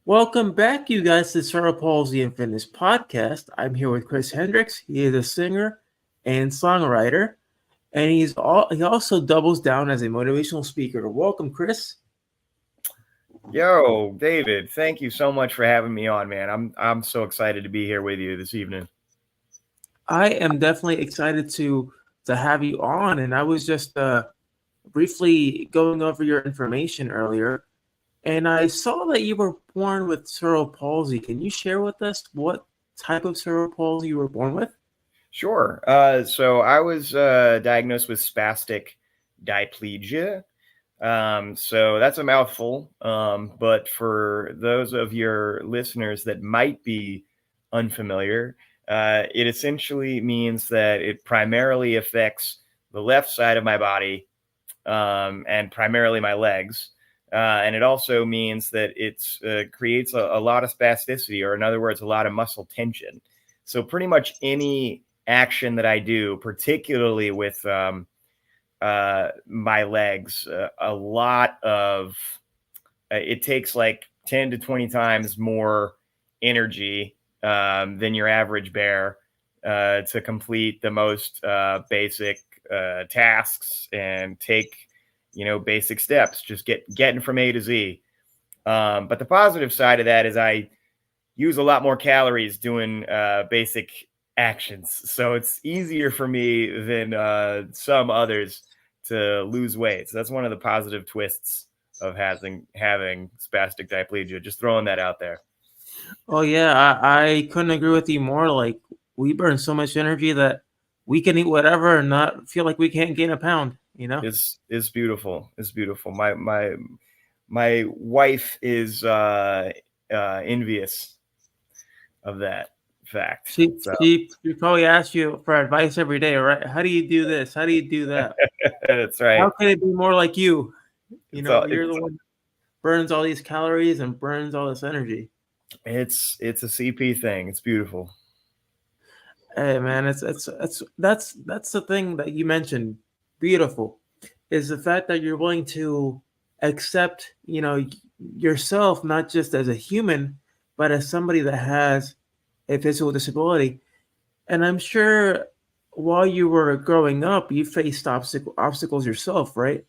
Welcome back, you guys, to Cerebral Palsy and Fitness Podcast. I'm here with Chris Hendricks. He is a singer and songwriter, and he also doubles down as a motivational speaker. Welcome, Chris. Yo, David, thank you so much for having me on, man. I'm so excited to be here with you this evening. I am definitely excited to have you on, and I was just briefly going over your information earlier, and I saw that you were born with cerebral palsy. Can you share with us what type of cerebral palsy you were born with? Sure. So I was diagnosed with spastic diplegia. So that's a mouthful. But for those of your listeners that might be unfamiliar, it essentially means that it primarily affects the left side of my body, and primarily my legs. And it also means that it creates a lot of spasticity, or in other words, a lot of muscle tension. So pretty much any action that I do, particularly with my legs, a lot of it takes like 10 to 20 times more energy than your average bear to complete the most basic tasks and take basic steps, just getting from A to Z. But the positive side of that is I use a lot more calories doing basic actions. So it's easier for me than some others to lose weight. So that's one of the positive twists of having spastic diplegia. Just throwing that out there. Oh yeah, I couldn't agree with you more. Like, we burn so much energy that we can eat whatever and not feel like we can't gain a pound. It's beautiful. It's beautiful. My wife is envious of that fact. She probably asks you for advice every day, right? How do you do this? How do you do that? That's right. How can it be more like you? You're the one that burns all these calories and burns all this energy. It's a CP thing. It's beautiful. Hey man, that's the thing that you mentioned. Beautiful is the fact that you're willing to accept, yourself, not just as a human, but as somebody that has a physical disability. And I'm sure while you were growing up, you faced obstacles yourself, right?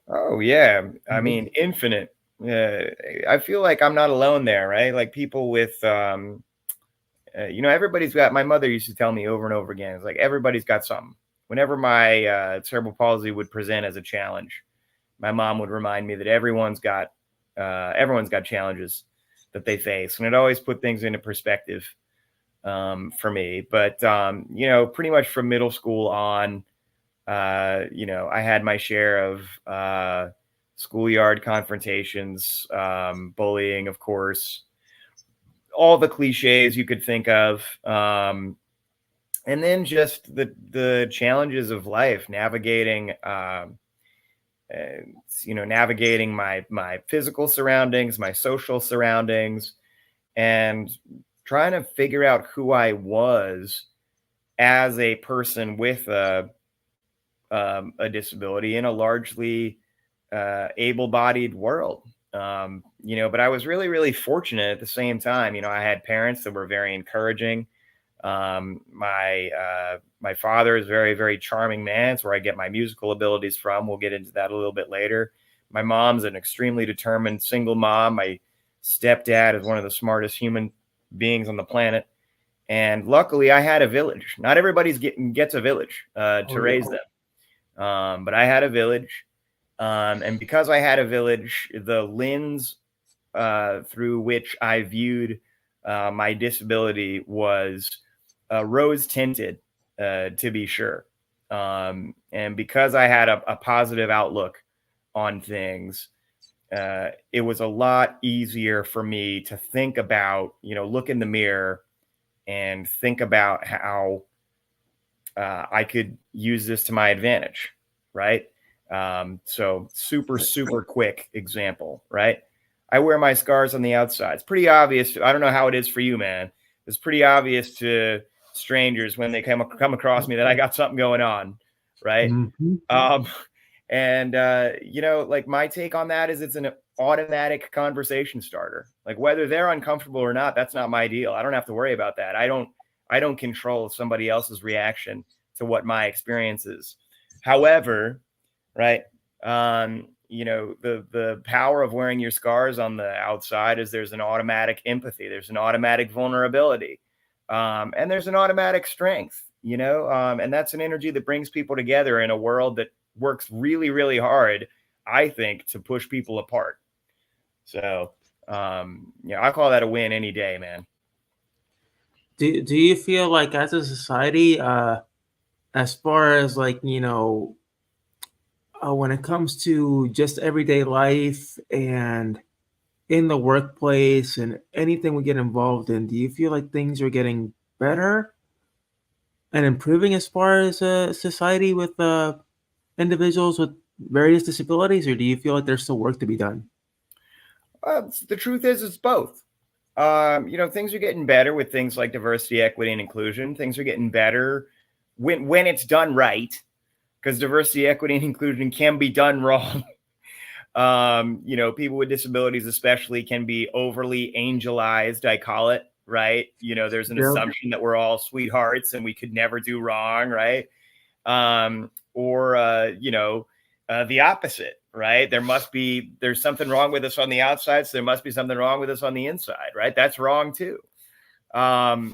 Oh yeah, I mean, infinite. I feel like I'm not alone there, right? Like people with everybody's got. My mother used to tell me over and over again, it's like everybody's got something. Whenever my cerebral palsy would present as a challenge, my mom would remind me that everyone's got challenges that they face, and it always put things into perspective for me. But pretty much from middle school on, I had my share of schoolyard confrontations, bullying, of course, all the cliches you could think of. And then just the challenges of life, navigating my physical surroundings, my social surroundings, and trying to figure out who I was as a person with a disability in a largely able-bodied world. But I was really, really fortunate at the same time. I had parents that were very encouraging. My father is a very, very charming man. It's where I get my musical abilities from. We'll get into that a little bit later. My mom's an extremely determined single mom. My stepdad is one of the smartest human beings on the planet. And luckily I had a village. Not everybody gets a village to raise them. But I had a village. And because I had a village, the lens through which I viewed my disability was rose tinted, to be sure. And because I had a positive outlook on things, it was a lot easier for me to think about, look in the mirror and think about how I could use this to my advantage, right? So super, super quick example, right? I wear my scars on the outside. It's pretty obvious. I don't know how it is for you, man. It's pretty obvious to strangers when they come across me that I got something going on, right? Mm-hmm. Like my take on that is it's automatic conversation starter. Like whether they're uncomfortable or not, that's not my deal. I don't have to worry about that. I don't control somebody else's reaction to what my experience is. However, right, the power of wearing your scars on the outside is there's an automatic empathy, there's an automatic vulnerability, and there's an automatic strength, and that's an energy that brings people together in a world that works really, really hard, I think, to push people apart. So, I call that a win any day, man. Do you feel like as a society, as far as like, when it comes to just everyday life and in the workplace and anything we get involved in, do you feel like things are getting better and improving as far as a society with individuals with various disabilities, or do you feel like there's still work to be done? The truth is, it's both. Things are getting better with things like diversity, equity, and inclusion. Things are getting better when it's done right, because diversity, equity, and inclusion can be done wrong. People with disabilities especially can be overly angelized, I call it, right? There's an assumption that we're all sweethearts and we could never do wrong, right? The opposite, right? There's something wrong with us on the outside, so there must be something wrong with us on the inside, right? That's wrong too. So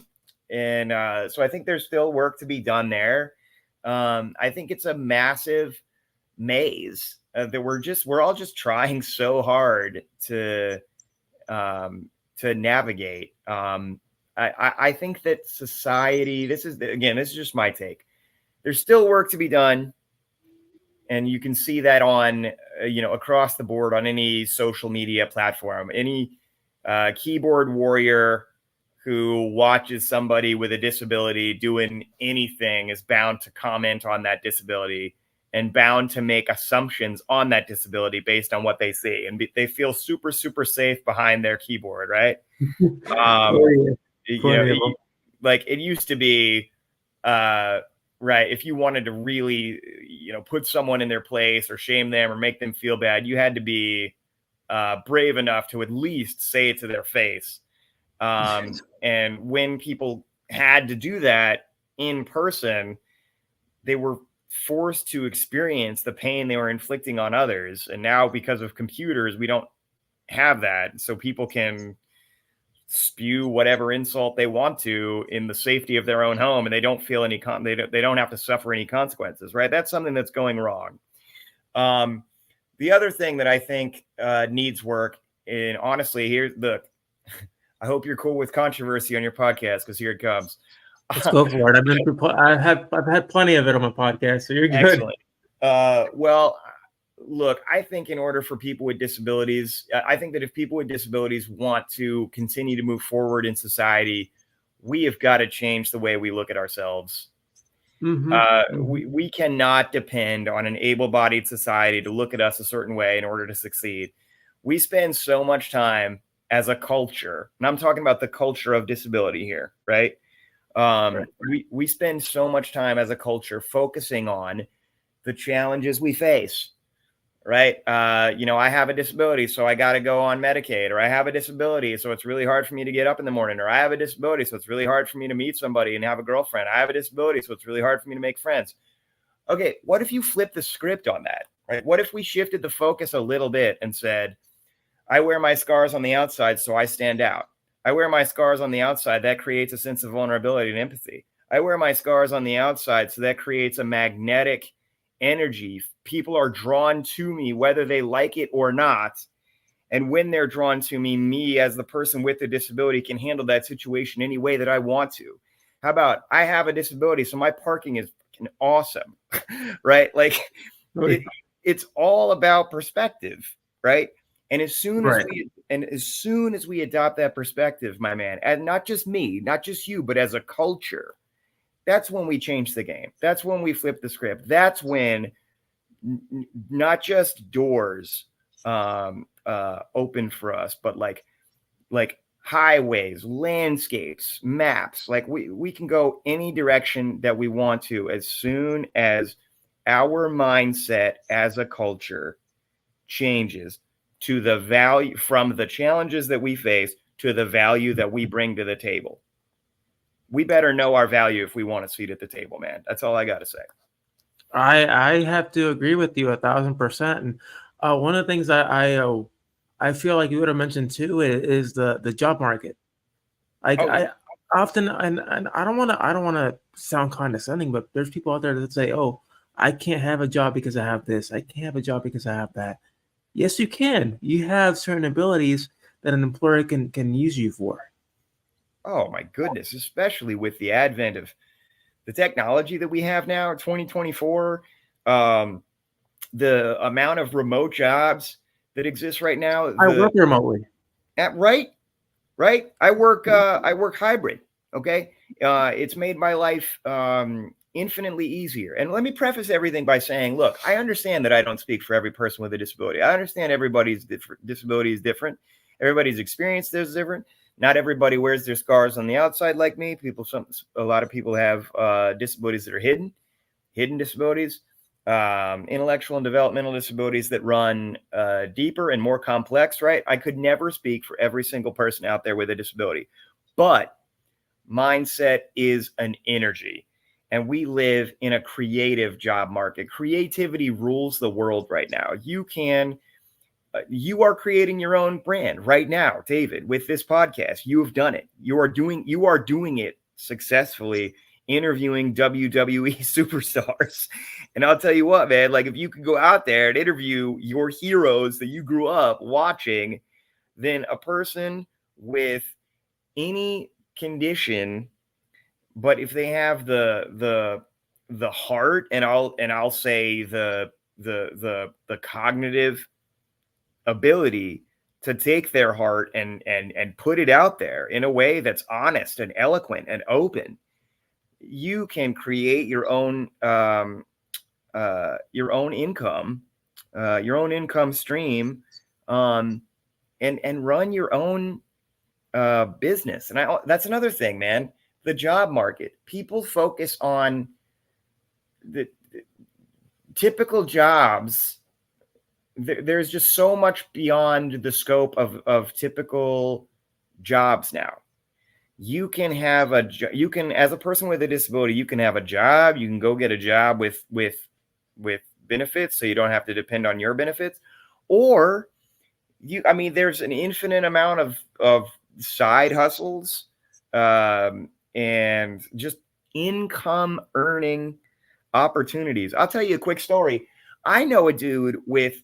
I think there's still work to be done there. I think it's a massive maze that we're all just trying so hard to navigate. I think that society, this is just my take. There's still work to be done. And you can see that on, across the board on any social media platform. Any keyboard warrior who watches somebody with a disability doing anything is bound to comment on that disability and bound to make assumptions on that disability based on what they see. And they feel super, super safe behind their keyboard, right? It used to be, right, if you wanted to really, put someone in their place or shame them or make them feel bad, you had to be brave enough to at least say it to their face. And when people had to do that in person, they were forced to experience the pain they were inflicting on others. And now, because of computers, we don't have that. So people can spew whatever insult they want to in the safety of their own home, and they don't feel any they don't have to suffer any consequences, right? That's something that's going wrong. The other thing that I think needs work, and honestly, look, I hope you're cool with controversy on your podcast, because here it comes. Let's go for it. I've had plenty of it on my podcast, so you're good. Excellent. Well, look, I think in order for people with disabilities, I think that if people with disabilities want to continue to move forward in society, we have got to change the way we look at ourselves. We cannot depend on an able-bodied society to look at us a certain way in order to succeed. We spend so much time as a culture, and I'm talking about the culture of disability here, right? We spend so much time as a culture focusing on the challenges we face, right? I have a disability, so I got to go on Medicaid, or I have a disability, so it's really hard for me to get up in the morning, or I have a disability, so it's really hard for me to meet somebody and have a girlfriend. I have a disability, so it's really hard for me to make friends. Okay, what if you flip the script on that, right? What if we shifted the focus a little bit and said, I wear my scars on the outside, so I stand out. I wear my scars on the outside. That creates a sense of vulnerability and empathy. I wear my scars on the outside, so that creates a magnetic energy. People are drawn to me, whether they like it or not. And when they're drawn to me, me as the person with the disability can handle that situation any way that I want to. How about, I have a disability, so my parking is awesome, right? Like, it's all about perspective, right? And as soon as we adopt that perspective, my man, and not just me, not just you, but as a culture, that's when we change the game. That's when we flip the script. That's when not just doors open for us, but like highways, landscapes, maps. Like we can go any direction that we want to as soon as our mindset as a culture changes. to the value, from the challenges that we face to the value that we bring to the table. We better know our value if we want a seat at the table, man. That's all I got to say. I have to agree with you 1,000%. And one of the things I feel like you would have mentioned too is the job market. Like I often, and I don't want to sound condescending, but there's people out there that say, "Oh, I can't have a job because I have this. I can't have a job because I have that." Yes, you can. You have certain abilities that an employer can use you for. Oh my goodness, especially with the advent of the technology that we have now, 2024, the amount of remote jobs that exist right now. I work remotely. Right. I work hybrid. Okay. It's made my life infinitely easier. And let me preface everything by saying, look, I understand that I don't speak for every person with a disability. I understand everybody's disability is different. Everybody's experience is different. Not everybody wears their scars on the outside like me. A lot of people have disabilities that are hidden disabilities, intellectual and developmental disabilities that run deeper and more complex, right? I could never speak for every single person out there with a disability, but mindset is an energy, and we live in a creative job market. Creativity rules the world right now. You are creating your own brand right now, David, with this podcast. You have done it. You are doing it successfully, interviewing WWE superstars. And I'll tell you what, man, like if you could go out there and interview your heroes that you grew up watching, then a person with any condition, but if they have the heart, and I'll say the cognitive ability to take their heart and put it out there in a way that's honest and eloquent and open, you can create your own income stream, and run your own business. And that's another thing, man. The job market. People focus on the typical jobs. There's just so much beyond the scope of typical jobs now. You can have as a person with a disability, you can have a job. You can go get a job with benefits, so you don't have to depend on your benefits. Or there's an infinite amount of side hustles, and just income earning opportunities. I'll tell you a quick story. I know a dude with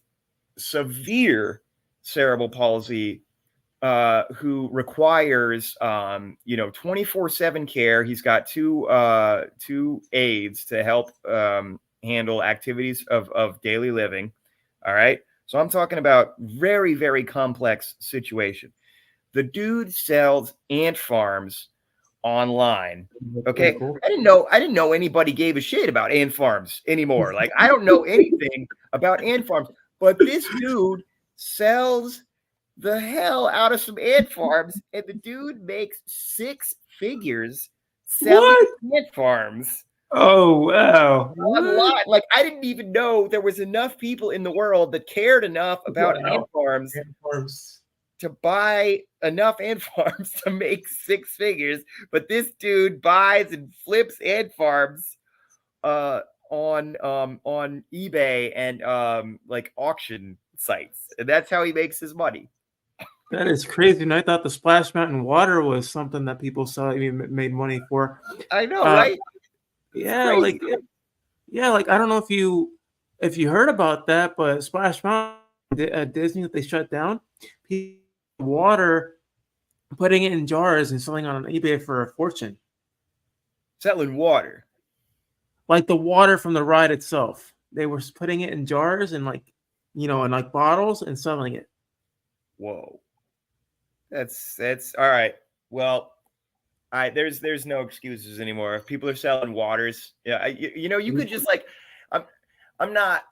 severe cerebral palsy who requires 24/7 care. He's got two aides to help handle activities of daily living. All right. So I'm talking about very, very complex situation. The dude sells ant farms online. Okay. Cool. I didn't know anybody gave a shit about ant farms anymore. Like, I don't know anything about ant farms, but this dude sells the hell out of some ant farms, and the dude makes 6 figures selling ant farms. Oh, wow. Online. Like, I didn't even know there was enough people in the world that cared enough about ant farms to buy enough ant farms to make 6 figures. But this dude buys and flips ant farms on eBay and like auction sites, and that's how he makes his money. That is crazy. And I thought the Splash Mountain water was something that people made money for. I know, right? Yeah, like I don't know if you heard about that, but Splash Mountain at Disney that they shut down, water, putting it in jars and selling on eBay for a fortune. Selling water, like the water from the ride itself. They were putting it in jars and in bottles and selling it. Whoa, that's all right. Well, there's no excuses anymore. If people are selling waters, yeah, you could just I'm not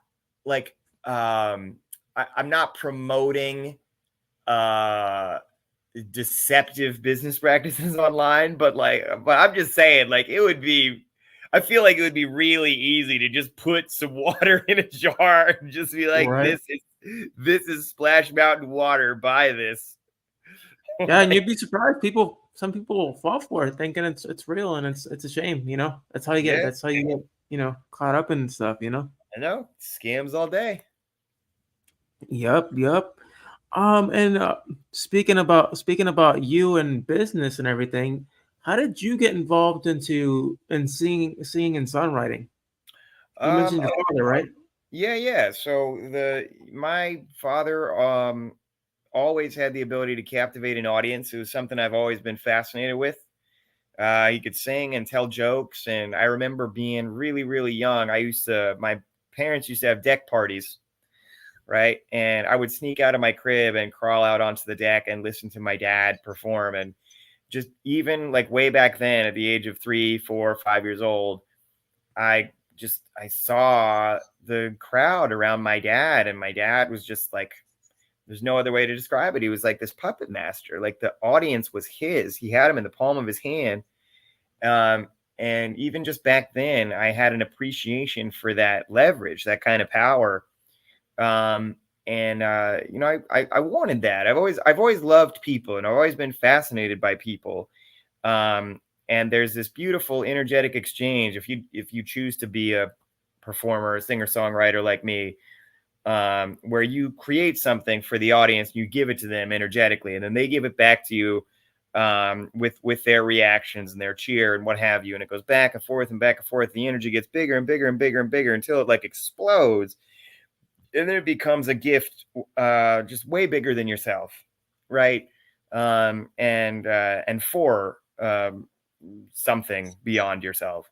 I'm not promoting deceptive business practices online, but I'm just saying, I feel like it would be really easy to just put some water in a jar and just be like, right. This is Splash Mountain water. Buy this. Yeah, and you'd be surprised. Some people will fall for it, thinking it's real, and it's a shame. That's how you get. Yeah, That's how you get. Caught up in stuff. I know. Scams all day. Yep, yep. And speaking about you and business and everything, how did you get involved in singing and songwriting? You mentioned your father, right? Yeah. So my father always had the ability to captivate an audience. It was something I've always been fascinated with. He could sing and tell jokes, and I remember being really, really young. My parents used to have deck parties, right? And I would sneak out of my crib and crawl out onto the deck and listen to my dad perform. And just even like way back then, at the age of 3, 4, 5 years old, I saw the crowd around my dad, and my dad was just like, there's no other way to describe it. He was like this puppet master. Like the audience was his. He had him in the palm of his hand. And even just back then, I had an appreciation for that leverage, that kind of power. I wanted that. I've always loved people, and I've always been fascinated by people. And there's this beautiful energetic exchange. If you choose to be a performer, a singer songwriter like me, where you create something for the audience, you give it to them energetically, and then they give it back to you with their reactions and their cheer and what have you. And it goes back and forth and back and forth. The energy gets bigger and bigger and bigger and bigger until it like explodes. And then it becomes a gift just way bigger than yourself, right? And for something beyond yourself.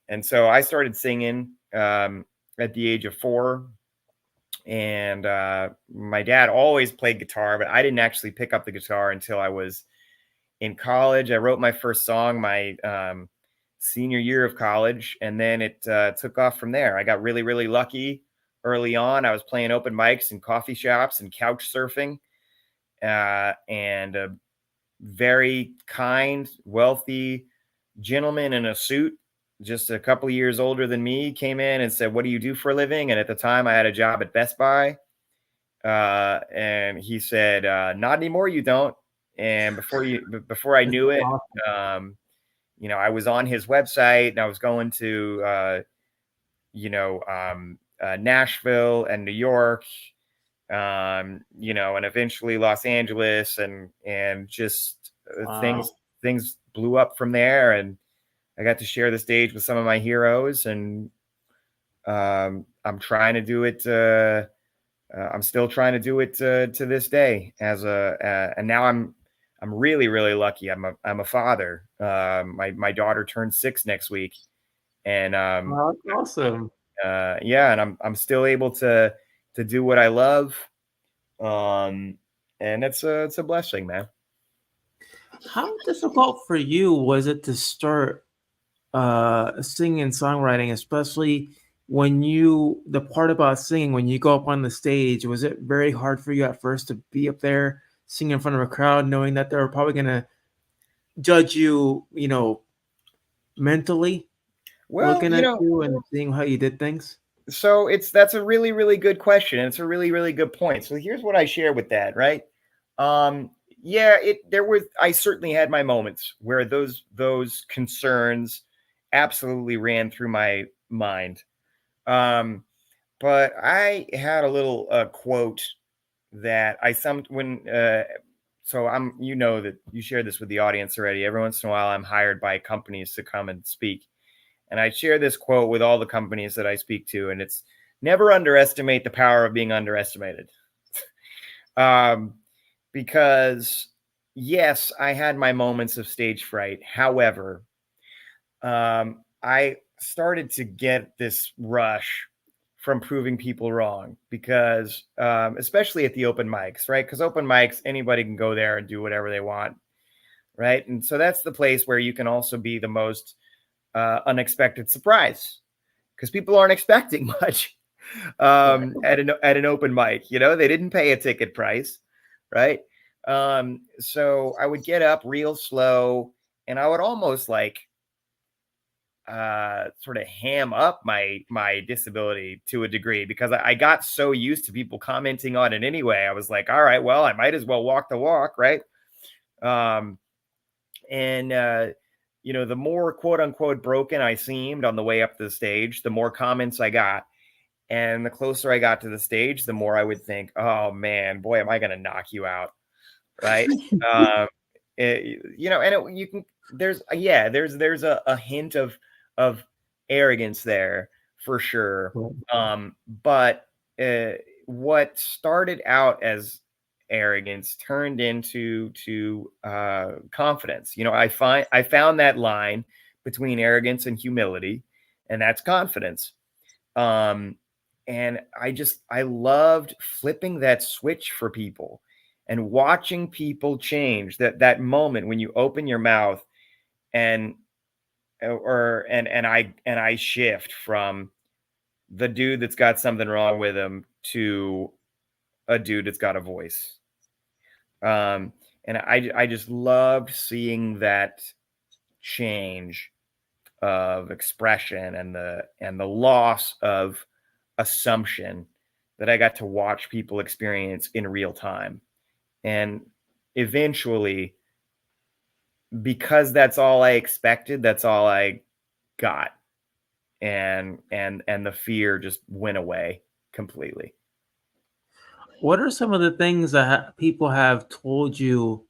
And so I started singing at the age of 4. And my dad always played guitar, but I didn't actually pick up the guitar until I was in college. I wrote my first song my senior year of college, and then it took off from there. I got really, really lucky early on. I was playing open mics in coffee shops and couch surfing, and a very kind, wealthy gentleman in a suit, just a couple of years older than me, came in and said, "What do you do for a living?" And at the time I had a job at Best Buy. And he said, "Not anymore, you don't." And before I knew it, I was on his website, and I was going to, Nashville and New York, and eventually Los Angeles, and just things blew up from there. And I got to share the stage with some of my heroes, and I'm trying to do it. I'm still trying to do it to this day. And now I'm really, really lucky. I'm a father. My daughter turns 6 next week, and Wow, that's awesome. and I'm still able to do what I love. And it's a blessing, man. How difficult for you was it to start singing and songwriting, especially the part about singing, when you go up on the stage? Was it very hard for you at first to be up there singing in front of a crowd, knowing that they're probably going to judge you, mentally, looking at you and seeing how you did things? So that's a really, really good question. And it's a really, really good point. So here's what I share with that, right? I certainly had my moments where those concerns absolutely ran through my mind. But I had a little quote that so that you shared this with the audience already. Every once in a while, I'm hired by companies to come and speak. And I share this quote with all the companies that I speak to, and it's never underestimate the power of being underestimated. Because yes, I had my moments of stage fright. However, I started to get this rush from proving people wrong, because especially at the open mics, right? Because open mics, anybody can go there and do whatever they want, right? And so that's the place where you can also be the most unexpected surprise, because people aren't expecting much at an open mic. They didn't pay a ticket price, right? So I would get up real slow, and I would almost like sort of ham up my disability to a degree, because I got so used to people commenting on it anyway. I was like, all right, well, I might as well walk the walk, right? And the more quote unquote broken I seemed on the way up to the stage, the more comments I got. And the closer I got to the stage, the more I would think, oh man, boy, am I going to knock you out. Right. You can, there's a hint of arrogance there for sure. But what started out as arrogance turned into confidence. I found that line between arrogance and humility, and that's confidence. And I loved flipping that switch for people and watching people change. That moment when you open your mouth and I shift from the dude that's got something wrong with him to a dude that's got a voice. And I just loved seeing that change of expression and the loss of assumption that I got to watch people experience in real time. And eventually, because that's all I expected, that's all I got. And the fear just went away completely. What are some of the things that people have told you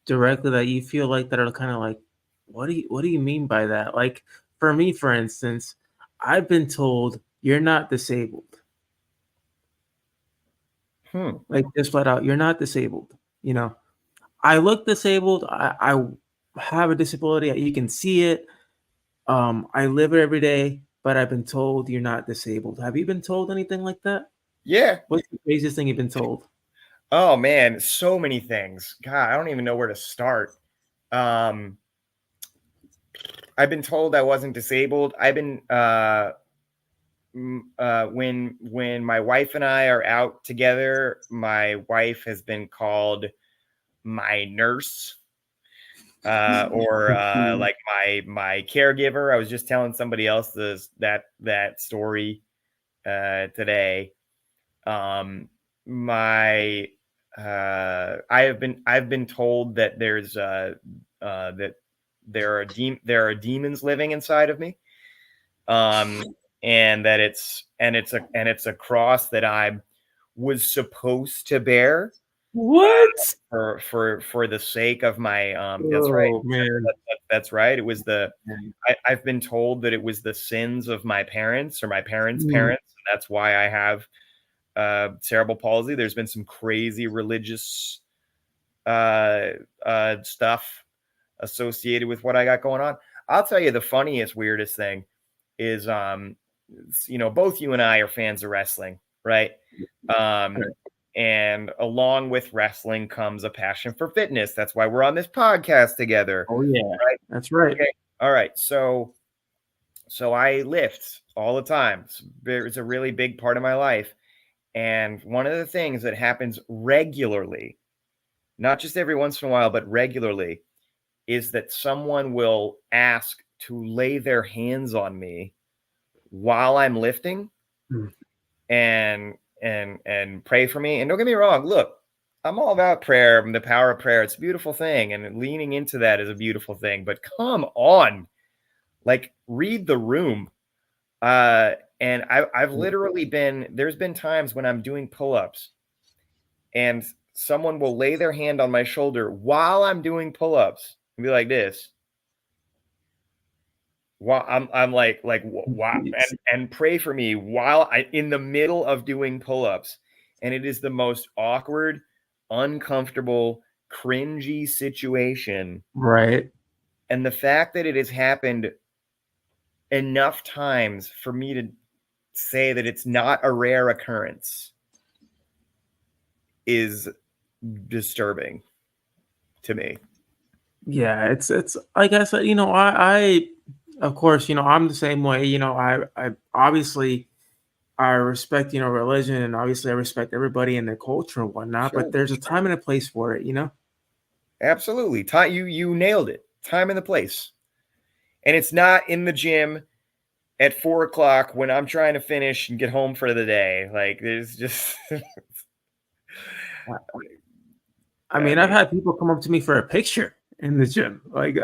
directly that you feel like that are kind of like, what do you mean by that? Like for me, for instance, I've been told you're not disabled. Like just flat out, you're not disabled. I look disabled. I have a disability. You can see it. I live it every day, but I've been told you're not disabled. Have you been told anything like that? Yeah. What's the craziest thing you've been told? Oh man, so many things. God, I don't even know where to start. I've been told I wasn't disabled. I've been when my wife and I are out together, my wife has been called my nurse, or like my caregiver. I was just telling somebody else that story today. I've been told that there are demons living inside of me, and that it's a cross that I was supposed to bear. What? For the sake of my that's right, man. that's right. It was I've been told that it was the sins of my parents or my parents' parents, and that's why I have cerebral palsy. There's been some crazy religious stuff associated with what I got going on. I'll tell you the funniest, weirdest thing is both you and I are fans of wrestling, right? And along with wrestling comes a passion for fitness. That's why we're on this podcast together. Oh yeah, right? That's right. Okay. All right. So I lift all the time. It's a really big part of my life. And one of the things that happens regularly, not just every once in a while, but regularly, is that someone will ask to lay their hands on me while I'm lifting and pray for me. And don't get me wrong, look, I'm all about prayer and the power of prayer. It's a beautiful thing, and leaning into that is a beautiful thing. But come on, like, read the room. And I've literally there's been times when I'm doing pull-ups and someone will lay their hand on my shoulder while I'm doing pull-ups and be like this. While I'm like wow, and pray for me while in the middle of doing pull-ups. And it is the most awkward, uncomfortable, cringy situation. Right. And the fact that it has happened enough times for me to say that it's not a rare occurrence is disturbing to me. Yeah, it's like I said, I of course, I'm the same way. I obviously I respect, religion, and obviously I respect everybody and their culture and whatnot, Sure. but there's a time and a place for it, Absolutely. You nailed it. Time and the place. And it's not in the gym at 4 o'clock when I'm trying to finish and get home for the day. Like, there's just. I mean, I've had people come up to me for a picture in the gym. Like,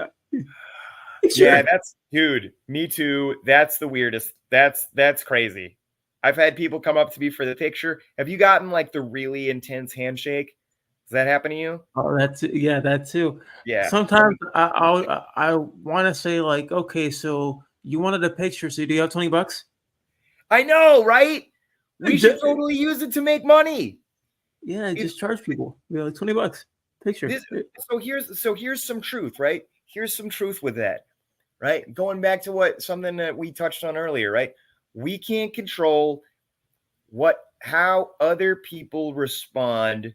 yeah, that's, dude, me too. That's the weirdest. That's crazy. I've had people come up to me for the picture. Have you gotten like the really intense handshake? Does that happen to you? Oh, that too. Yeah. Sometimes I want to say like, okay, so you wanted a picture, so do you have $20? I know, right? We should totally use it to make money. Yeah, just charge people. Like $20 picture. So here's some truth, right? Here's some truth with that, right? Going back to something that we touched on earlier, right? We can't control how other people respond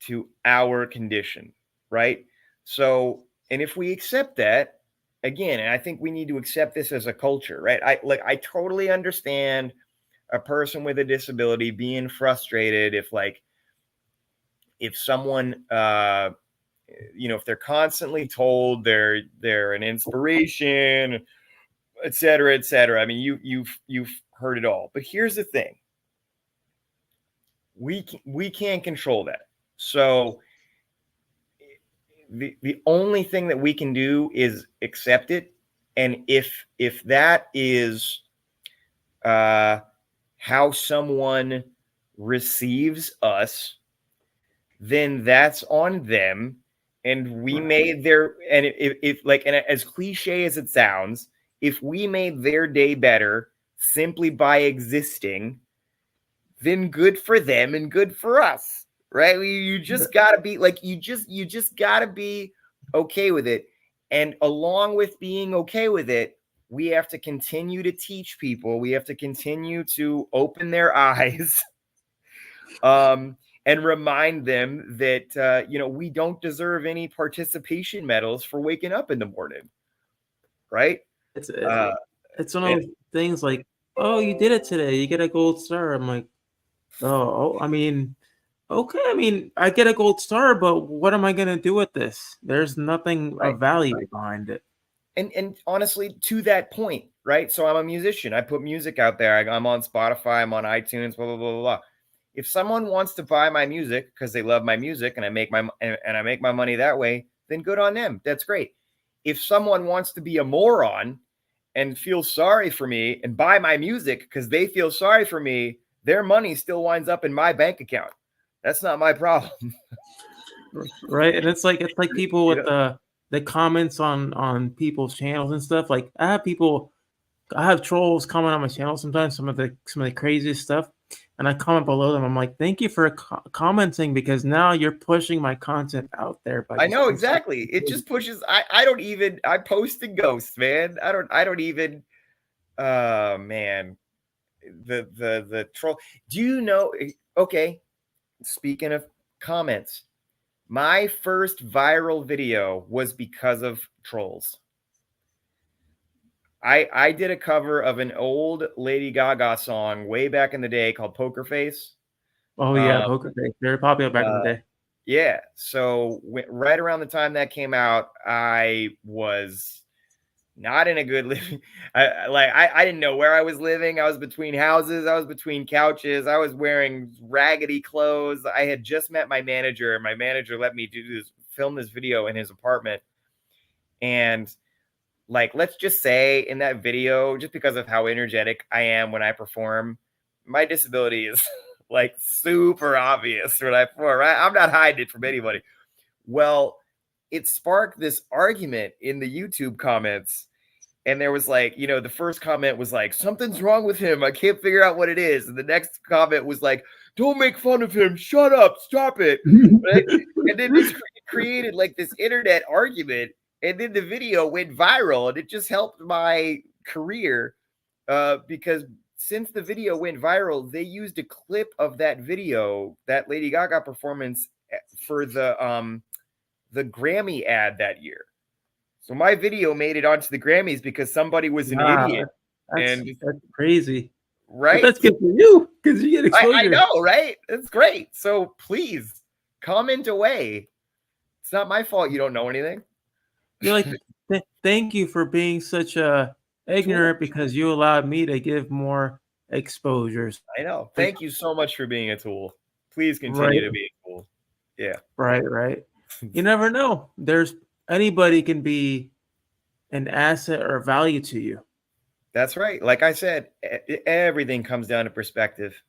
to our condition, right? So, and if we accept that, again, and I think we need to accept this as a culture, right? I totally understand a person with a disability being frustrated if someone if they're constantly told they're an inspiration, et cetera, et cetera. I mean, you've heard it all. But here's the thing. We can't control that. So the only thing that we can do is accept it. And if that is how someone receives us, then that's on them. And we made and as cliche as it sounds, if we made their day better simply by existing, then good for them and good for us, right? You just gotta be like, you just gotta be okay with it. And along with being okay with it, we have to continue to teach people. We have to continue to open their eyes. And remind them that, we don't deserve any participation medals for waking up in the morning. Right. It's one of those things like, oh, you did it today, you get a gold star. I'm like, I mean, okay. I mean, I get a gold star, but what am I going to do with this? There's nothing of value behind it. And honestly, to that point, right? So I'm a musician. I put music out there. I'm on Spotify. I'm on iTunes, blah, blah, blah, blah, blah. If someone wants to buy my music because they love my music and I make my money that way, then good on them. That's great. If someone wants to be a moron and feel sorry for me and buy my music because they feel sorry for me, their money still winds up in my bank account. That's not my problem. Right. And it's like people with the comments on people's channels and stuff. Like I have trolls comment on my channel sometimes, some of the craziest stuff. And I comment below them. I'm like, thank you for commenting, because now you're pushing my content out there. I know, exactly. It just pushes. I post in ghosts, man. I don't even, man, the troll. Do you know? Okay. Speaking of comments, my first viral video was because of trolls. I did a cover of an old Lady Gaga song way back in the day called Poker Face. Oh, yeah, Poker Face. Very popular back in the day. Yeah. So right around the time that came out, I was not in a good living. I didn't know where I was living. I was between houses. I was between couches. I was wearing raggedy clothes. I had just met my manager, and my manager let me film this video in his apartment. And let's just say in that video, just because of how energetic I am when I perform, my disability is super obvious when I perform, right? I'm not hiding it from anybody. Well, it sparked this argument in the YouTube comments. And there was the first comment was like, something's wrong with him. I can't figure out what it is. And the next comment was like, don't make fun of him. Shut up. Stop it. Right? And then this created this internet argument. And then the video went viral, and it just helped my career because since the video went viral, they used a clip of that video, that Lady Gaga performance, for the Grammy ad that year. So my video made it onto the Grammys because somebody was an idiot. That's crazy. Right? But that's good for you because you get exposure. I know, right? It's great. So please comment away. It's not my fault you don't know anything. You're like, Thank you for being such a ignorant because you allowed me to give more exposures. I know. Thank you so much for being a tool. Please continue Right, to be a tool. Yeah. right. You never know. Anybody can be an asset or value to you. That's right. Like I said, everything comes down to perspective.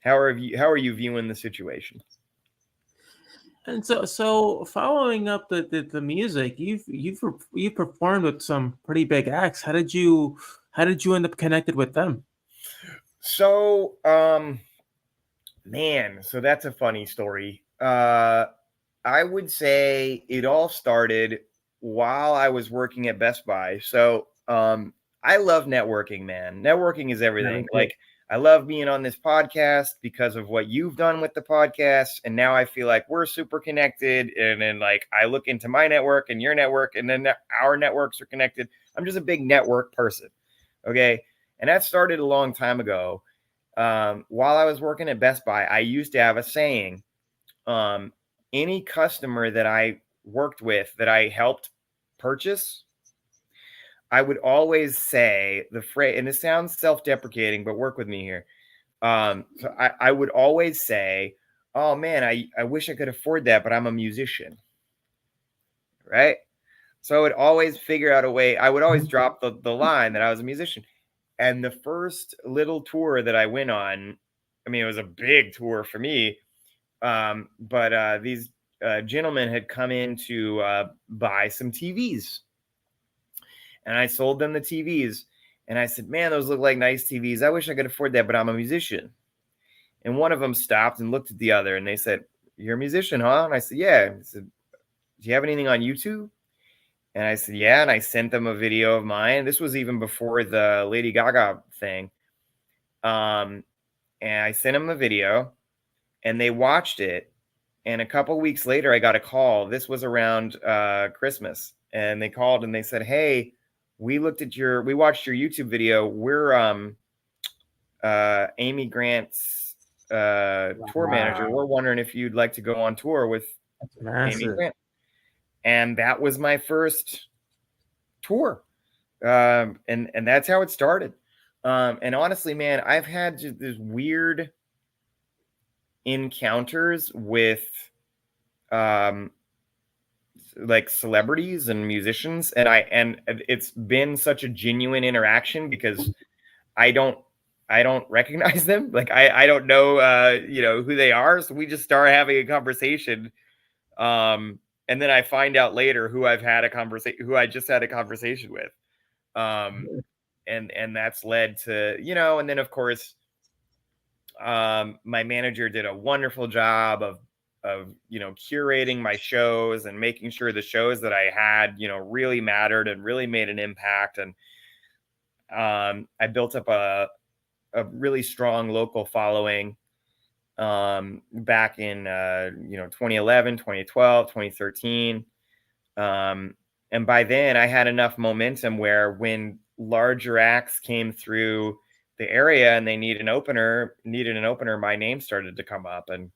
How are you viewing the situation? And so following up the music, you've performed with some pretty big acts. How did you end up connected with them? So, man, so that's a funny story. I would say it all started while I was working at Best Buy. So, I love networking, man. Networking is everything. Like, I love being on this podcast because of what you've done with the podcast. And now I feel like we're super connected. And then, like, I look into my network and your network, and then our networks are connected. I'm just a big network person. Okay. And that started a long time ago. While I was working at Best Buy, I used to have a saying, any customer that I worked with that I helped purchase, I would always say the phrase, and it sounds self-deprecating, but work with me here. So I would always say, oh man, I wish I could afford that, but I'm a musician. Right? So I would always figure out a way. I would always drop the line that I was a musician. And the first little tour that I went on, I mean, it was a big tour for me. But these gentlemen had come in to buy some TVs. And I sold them the TVs. And I said, man, those look like nice TVs. I wish I could afford that, but I'm a musician. And one of them stopped and looked at the other. And they said, you're a musician, huh? And I said, yeah. I said, do you have anything on YouTube? And I said, yeah. And I sent them a video of mine. This was even before the Lady Gaga thing. And I sent them a video. And they watched it. And a couple weeks later, I got a call. This was around Christmas. And they called and they said, hey, we watched your YouTube video. We're Amy Grant's tour manager. We're wondering if you'd like to go on tour with Amy Grant. And that was my first tour. And that's how it started. And honestly, man, I've had just this weird encounters with like celebrities and musicians, and it's been such a genuine interaction because I don't recognize them. Like I don't know who they are, so we just start having a conversation, and then I find out later who I just had a conversation with, and that's led to and then of course my manager did a wonderful job of curating my shows and making sure the shows that I had really mattered and really made an impact. And I built up a really strong local following back in 2011, 2012, 2013, and by then I had enough momentum where when larger acts came through the area and they needed an opener, my name started to come up, and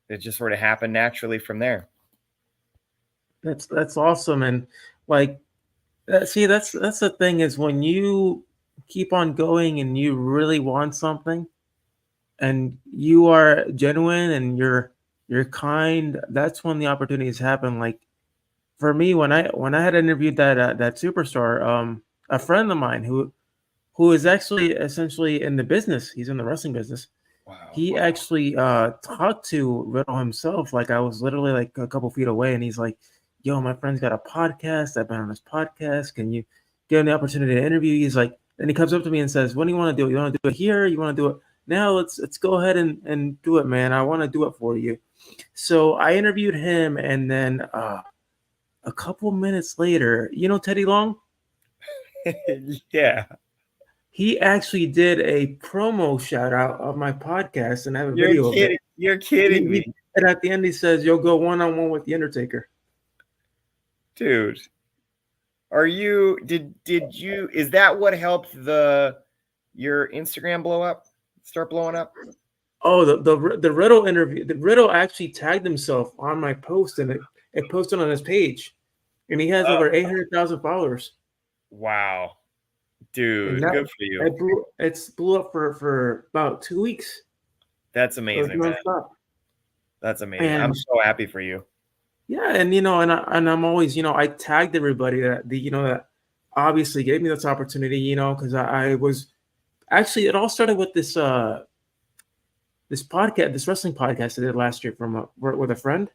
it just sort of happened naturally from there. That's awesome. And like, that's the thing is when you keep on going and you really want something and you are genuine and you're kind, that's when the opportunities happen. Like for me, when I had interviewed that superstar, a friend of mine who is actually essentially in the business, he's in the wrestling business. Wow. He actually talked to Riddle himself. Like I was literally like a couple feet away, and he's like, yo, my friend's got a podcast. I've been on his podcast. Can you give him the opportunity to interview? He's like, and he comes up to me and says, what do you want to do? You want to do it here? You want to do it now? Let's go ahead and do it, man. I want to do it for you. So I interviewed him, and then a couple minutes later, Teddy Long? Yeah. He actually did a promo shout out of my podcast, and I have a video of it. You're kidding me. And at the end, he says, you'll go one-on-one with The Undertaker. Dude, is that what helped your Instagram start blowing up? Oh, the Riddle interview. The Riddle actually tagged himself on my post, and it posted on his page. and he has over 800,000 followers. Wow, And dude, that good for you. it's blew up for about 2 weeks. That's It was amazing, man. nonstop. That's amazing. I'm And so happy for you. yeah, and I'm always, I tagged everybody that obviously gave me this opportunity, because I was actually, it all started with this podcast, this wrestling podcast I did last year with a friend.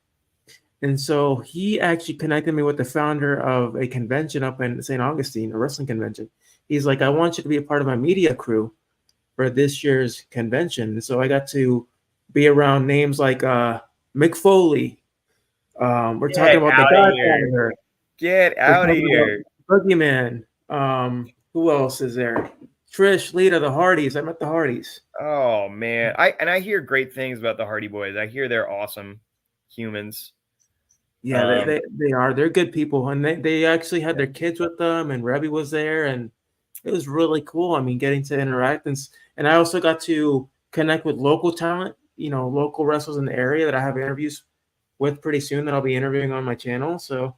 And so he actually connected me with the founder of a convention up in St. Augustine, a wrestling convention. He's like, I want you to be a part of my media crew for this year's convention. And so I got to be around names like Mick Foley. We're talking Get about the out of here. Godfather. Get We're out of talking here. about Boogeyman. Who else is there? Trish, Lita, the Hardys. I met the Hardys. Oh man. I hear great things about the Hardy Boys. I hear they're awesome humans. Yeah, they are. They're good people, and they actually had their kids with them, and Rebby was there, and it was really cool. I mean, getting to interact, and I also got to connect with local talent, local wrestlers in the area that I have interviews with pretty soon that I'll be interviewing on my channel. So,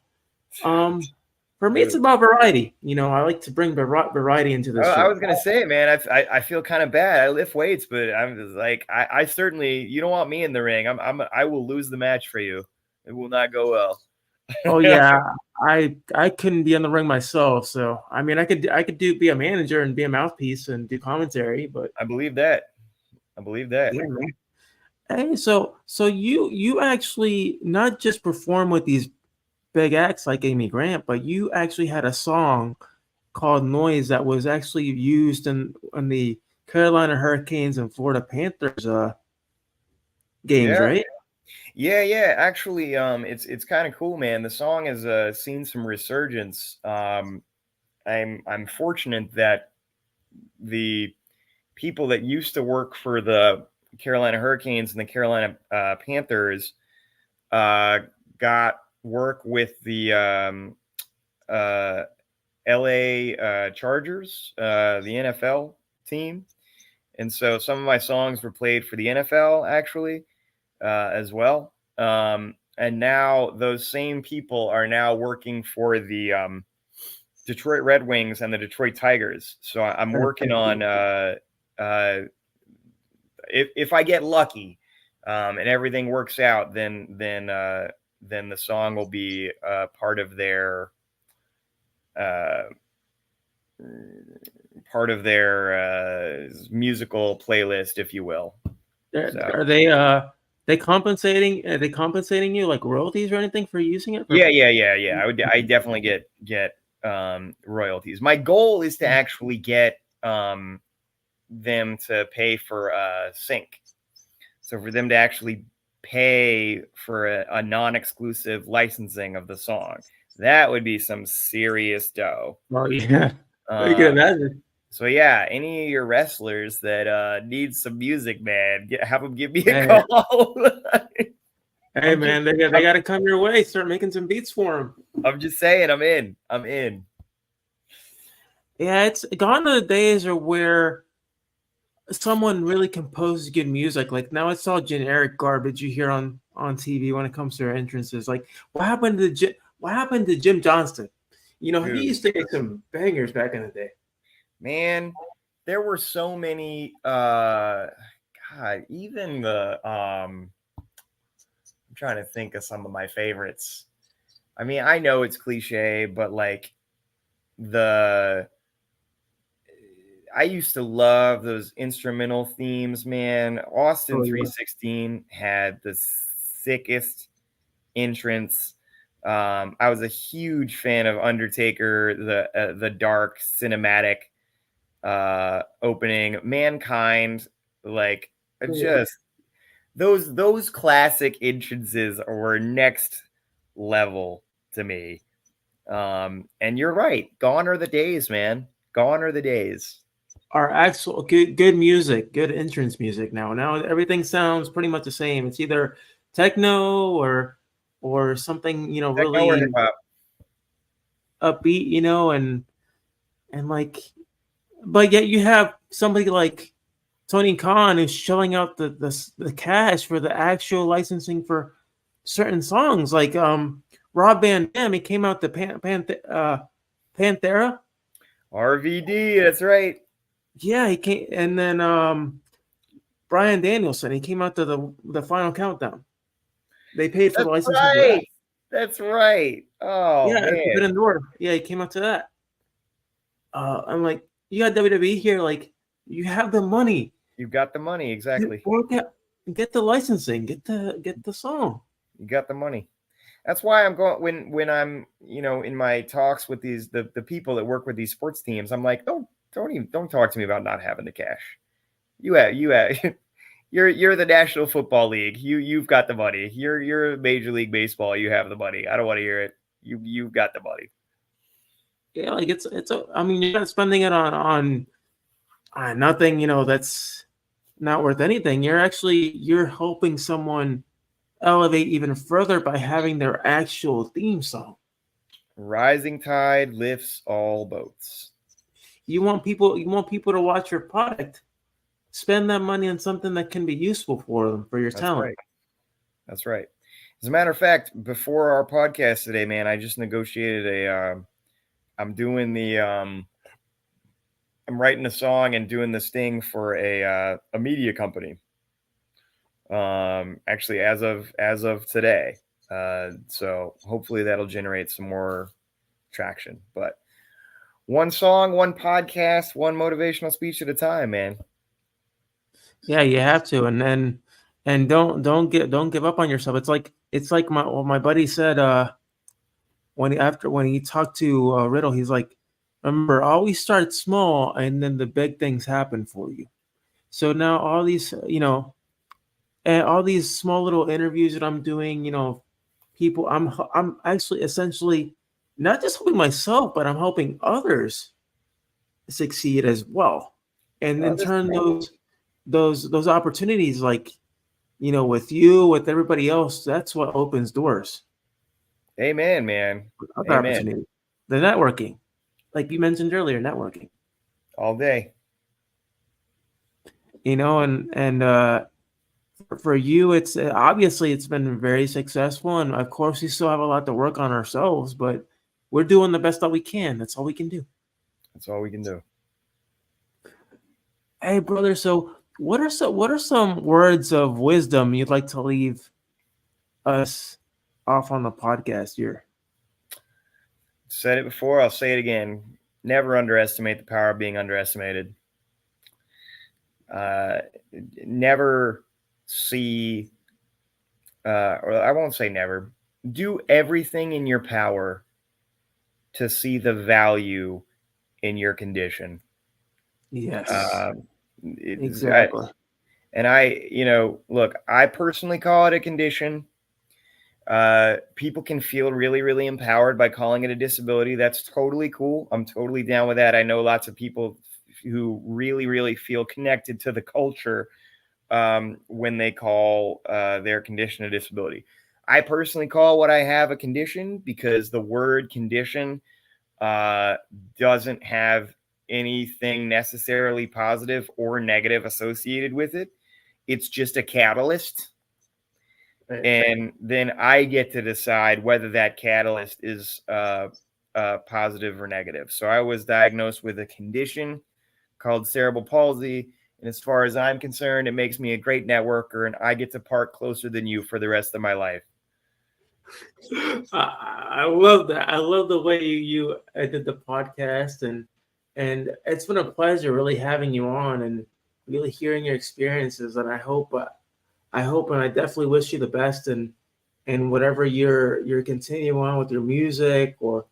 for me, it's about variety. I like to bring variety into this show. I was gonna say, man, I feel kind of bad. I lift weights, but I'm just like, I certainly, you don't want me in the ring. I will lose the match for you. It will not go well. Oh yeah, I couldn't be in the ring myself. So I mean, I could be a manager and be a mouthpiece and do commentary, but I believe that. yeah, man. Hey, so you actually not just perform with these big acts like Amy Grant, but you actually had a song called Noise that was actually used in the Carolina Hurricanes and Florida Panthers games, right? Yeah. Actually, it's kind of cool, man. The song has seen some resurgence. I'm fortunate that the people that used to work for the Carolina Hurricanes and the Carolina Panthers got work with the LA Chargers, the NFL team. And so some of my songs were played for the NFL actually as well. And now those same people are now working for the Detroit Red Wings and the Detroit Tigers. So I'm working on if I get lucky and everything works out, then the song will be part of their musical playlist, if you will. Are they compensating? Are they compensating you like royalties or anything for using it? Yeah. I definitely get royalties. My goal is to actually get them to pay for sync. So for them to actually pay for a non-exclusive licensing of the song, that would be some serious dough. Oh yeah, you can imagine. So yeah, any of your wrestlers that need some music, man, have them give me a call. Hey man, they got to come your way. Start making some beats for them. I'm just saying, I'm in. Yeah, it's gone are the days where someone really composes good music. Like now, it's all generic garbage you hear on TV when it comes to their entrances. Like what happened to Jim Johnston? He used to get some bangers back in the day. Man, there were so many. God, even the I'm trying to think of some of my favorites. I mean, I know it's cliche, but like I used to love those instrumental themes, man. Austin 316 had the sickest entrance. I was a huge fan of Undertaker, the dark cinematic opening. Mankind, like just those classic entrances were next level to me. And you're right. Gone are the days, man. Gone are the days. Our actual good music, good entrance music now everything sounds pretty much the same. It's either techno or something, really upbeat, and like, but yet you have somebody like Tony Khan who's shelling out the cash for the actual licensing for certain songs. Like Rob Van Dam, he came out to Panthera. RVD, that's right. Yeah, he came, and then Brian Danielson, he came out to the Final Countdown. They paid for the licensing for that. That's right. Oh Yeah, man, Forbidden Door. Yeah, he came out to that. I'm like, you got WWE here, like you have the money. You got the money, exactly. Get the licensing, get the song. You got the money. That's why I'm going when I'm, in my talks with the people that work with these sports teams, I'm like, don't talk to me about not having the cash. You have you're the National Football League. You've got the money. You're Major League Baseball. You have the money. I don't want to hear it. You've got the money. Yeah, like I mean, you're not spending it on nothing, that's not worth anything. You're helping someone elevate even further by having their actual theme song. Rising tide lifts all boats. You want people to watch your product. Spend that money on something that can be useful for them, for your talent. Right. That's right. As a matter of fact, before our podcast today, man, I just negotiated I'm writing a song and doing this thing for a media company. Actually, as of today. So hopefully that'll generate some more traction. But one song, one podcast, one motivational speech at a time, man. Yeah, you have to, and don't give up on yourself. It's like my buddy said when he talked to Riddle, he's like, remember, always start small, and then the big things happen for you. So now all these and all these small little interviews that I'm doing, people, I'm actually essentially not just helping myself, but I'm helping others succeed as well, and then turn those opportunities, like with you, with everybody else, that's what opens doors. Amen, man. Other opportunity, the networking, like you mentioned earlier, networking all day. And for you, it's obviously it's been very successful, and of course we still have a lot to work on ourselves, but we're doing the best that we can. That's all we can do. That's all we can do. Hey, brother, so what are some words of wisdom you'd like to leave us off on the podcast here? Said it before, I'll say it again. Never underestimate the power of being underestimated. Never see, or I won't say never, do everything in your power to see the value in your condition. Yes. Exactly. Look, I personally call it a condition. People can feel really, really empowered by calling it a disability. That's totally cool. I'm totally down with that. I know lots of people who really, really feel connected to the culture when they call their condition a disability. I personally call what I have a condition because the word condition doesn't have anything necessarily positive or negative associated with it. It's just a catalyst. And then I get to decide whether that catalyst is positive or negative. So I was diagnosed with a condition called cerebral palsy. And as far as I'm concerned, it makes me a great networker, and I get to park closer than you for the rest of my life. I love that. I love the way you did the podcast, and it's been a pleasure really having you on and really hearing your experiences. And I hope and I definitely wish you the best and whatever you're continuing on with your music or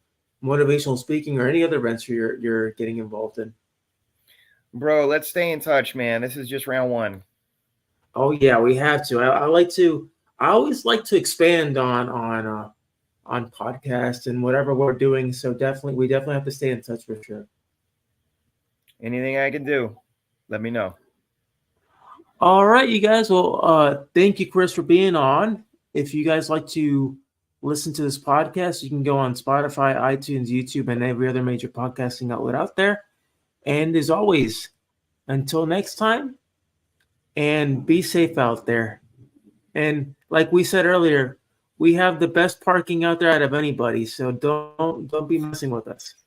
motivational speaking or any other venture you're getting involved in. Bro, let's stay in touch, man. This is just round one. Oh yeah, we have to. I always like to expand on podcasts and whatever we're doing. So we definitely have to stay in touch for sure. Anything I can do, let me know. All right, you guys. Well, thank you, Chris, for being on. If you guys like to listen to this podcast, you can go on Spotify, iTunes, YouTube, and every other major podcasting outlet out there. And as always, until next time, and be safe out there. And like we said earlier, we have the best parking out there out of anybody. So don't be messing with us.